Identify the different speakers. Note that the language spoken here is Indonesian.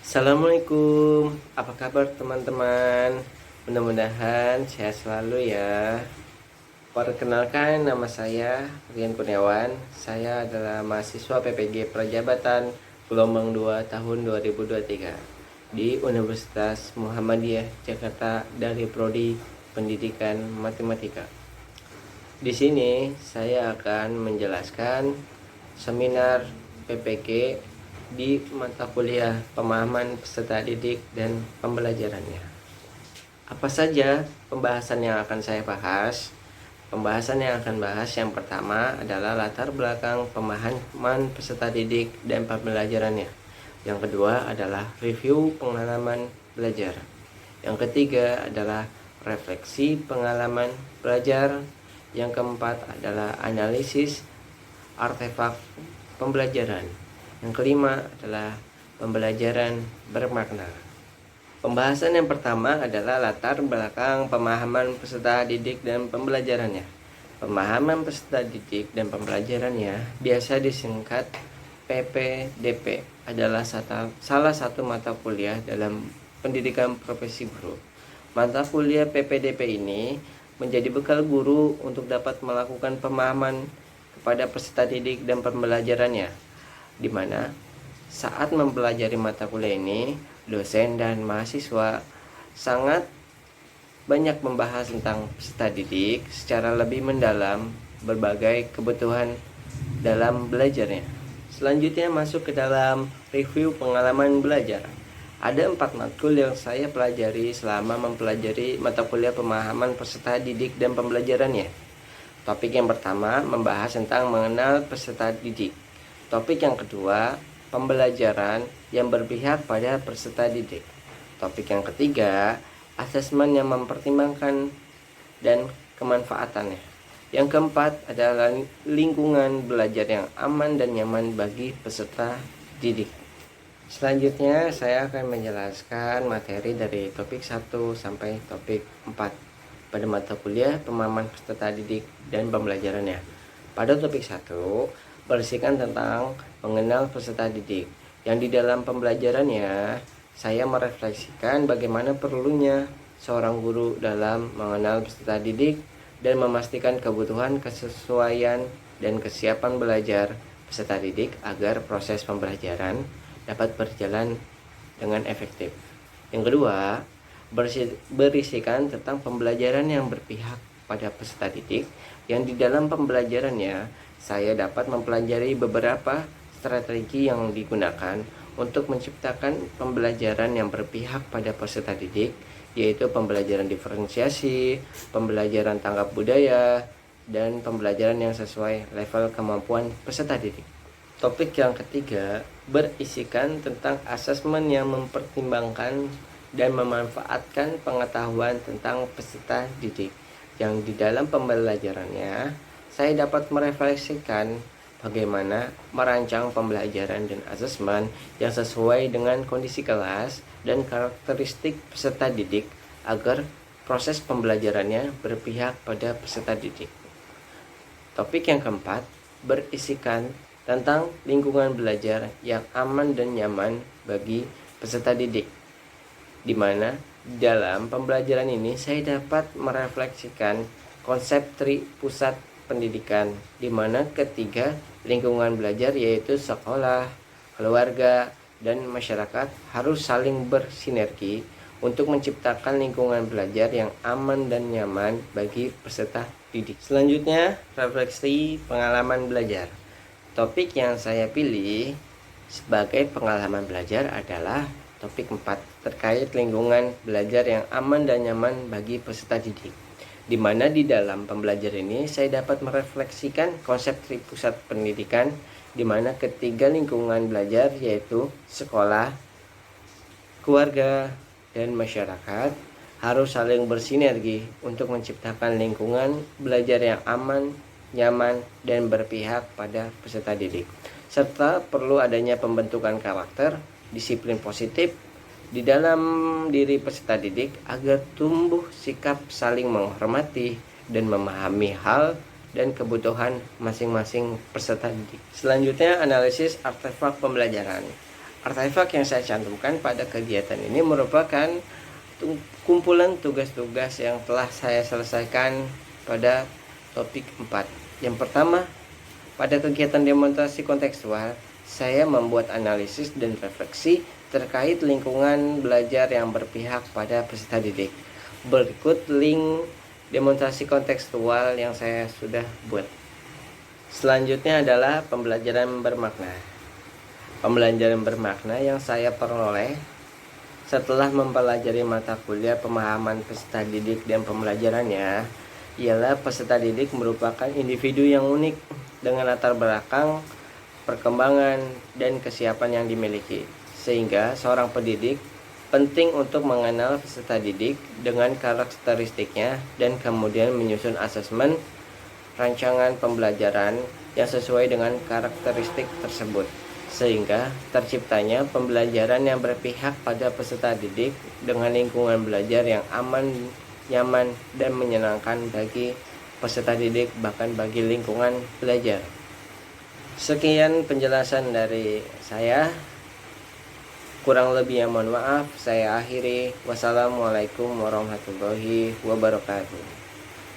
Speaker 1: Assalamualaikum, apa kabar teman-teman? Mudah-mudahan sehat selalu ya. Perkenalkan, nama saya Rian Kurniawan. Saya adalah mahasiswa PPG Prajabatan Gelombang 2 tahun 2023 di Universitas Muhammadiyah Jakarta dari Prodi Pendidikan Matematika. Di sini saya akan menjelaskan seminar PPG di mata kuliah pemahaman peserta didik dan pembelajarannya. Apa saja pembahasan yang akan saya bahas? Pembahasan yang akan bahas yang pertama adalah latar belakang pemahaman peserta didik dan pembelajarannya. Yang kedua adalah review pengalaman belajar. Yang ketiga adalah refleksi pengalaman belajar. Yang keempat adalah analisis artefak pembelajaran. Yang kelima adalah pembelajaran bermakna. Pembahasan yang pertama adalah latar belakang pemahaman peserta didik dan pembelajarannya. Pemahaman peserta didik dan pembelajarannya biasa disingkat PPDP, adalah salah satu mata kuliah dalam pendidikan profesi guru. Mata kuliah PPDP ini menjadi bekal guru untuk dapat melakukan pemahaman kepada peserta didik dan pembelajarannya, di mana saat mempelajari mata kuliah ini, dosen dan mahasiswa sangat banyak membahas tentang peserta didik secara lebih mendalam berbagai kebutuhan dalam belajarnya. Selanjutnya masuk ke dalam review pengalaman belajar. Ada 4 matkul yang saya pelajari selama mempelajari mata kuliah pemahaman peserta didik dan pembelajarannya. Topik yang pertama membahas tentang mengenal peserta didik. Topik yang kedua, pembelajaran yang berpihak pada peserta didik. Topik yang ketiga, asesmen yang mempertimbangkan dan kemanfaatannya. Yang keempat adalah lingkungan belajar yang aman dan nyaman bagi peserta didik. Selanjutnya saya akan menjelaskan materi dari topik 1 sampai topik 4 pada mata kuliah pemahaman peserta didik dan pembelajarannya. Pada topik 1 berisikan tentang mengenal peserta didik, yang di dalam pembelajarannya saya merefleksikan bagaimana perlunya seorang guru dalam mengenal peserta didik dan memastikan kebutuhan, kesesuaian, dan kesiapan belajar peserta didik agar proses pembelajaran dapat berjalan dengan efektif. Yang kedua, berisikan tentang pembelajaran yang berpihak pada peserta didik, yang di dalam pembelajarannya saya dapat mempelajari beberapa strategi yang digunakan untuk menciptakan pembelajaran yang berpihak pada peserta didik, yaitu pembelajaran diferensiasi, pembelajaran tanggap budaya, dan pembelajaran yang sesuai level kemampuan peserta didik. Topik yang ketiga berisikan tentang asesmen yang mempertimbangkan dan memanfaatkan pengetahuan tentang peserta didik, yang di dalam pembelajarannya saya dapat merefleksikan bagaimana merancang pembelajaran dan asesmen yang sesuai dengan kondisi kelas dan karakteristik peserta didik agar proses pembelajarannya berpihak pada peserta didik. Topik yang keempat berisikan tentang lingkungan belajar yang aman dan nyaman bagi peserta didik, di mana dalam pembelajaran ini saya dapat merefleksikan konsep tri pusat pendidikan, di mana ketiga lingkungan belajar yaitu sekolah, keluarga, dan masyarakat harus saling bersinergi untuk menciptakan lingkungan belajar yang aman dan nyaman bagi peserta didik. Selanjutnya, refleksi pengalaman belajar. Topik yang saya pilih sebagai pengalaman belajar adalah topik 4 terkait lingkungan belajar yang aman dan nyaman bagi peserta didik, di mana di dalam pembelajaran ini saya dapat merefleksikan konsep tri pusat pendidikan, di mana ketiga lingkungan belajar yaitu sekolah, keluarga, dan masyarakat harus saling bersinergi untuk menciptakan lingkungan belajar yang aman, nyaman, dan berpihak pada peserta didik, serta perlu adanya pembentukan karakter, disiplin positif di dalam diri peserta didik agar tumbuh sikap saling menghormati dan memahami hal dan kebutuhan masing-masing peserta didik. Selanjutnya, analisis artefak pembelajaran. Artefak yang saya cantumkan pada kegiatan ini merupakan kumpulan tugas-tugas yang telah saya selesaikan pada topik 4. Yang pertama, pada kegiatan demonstrasi kontekstual, saya membuat analisis dan refleksi terkait lingkungan belajar yang berpihak pada peserta didik. Berikut link demonstrasi kontekstual yang saya sudah buat. Selanjutnya adalah pembelajaran bermakna. Pembelajaran bermakna yang saya peroleh setelah mempelajari mata kuliah pemahaman peserta didik dan pembelajarannya ialah peserta didik merupakan individu yang unik dengan latar belakang, perkembangan, dan kesiapan yang dimiliki. Sehingga seorang pendidik penting untuk mengenal peserta didik dengan karakteristiknya dan kemudian menyusun asesmen rancangan pembelajaran yang sesuai dengan karakteristik tersebut, sehingga terciptanya pembelajaran yang berpihak pada peserta didik dengan lingkungan belajar yang aman, nyaman, dan menyenangkan bagi peserta didik, bahkan bagi lingkungan belajar. Sekian penjelasan dari saya. Kurang lebihnya mohon maaf. Saya akhiri. Wassalamualaikum warahmatullahi wabarakatuh.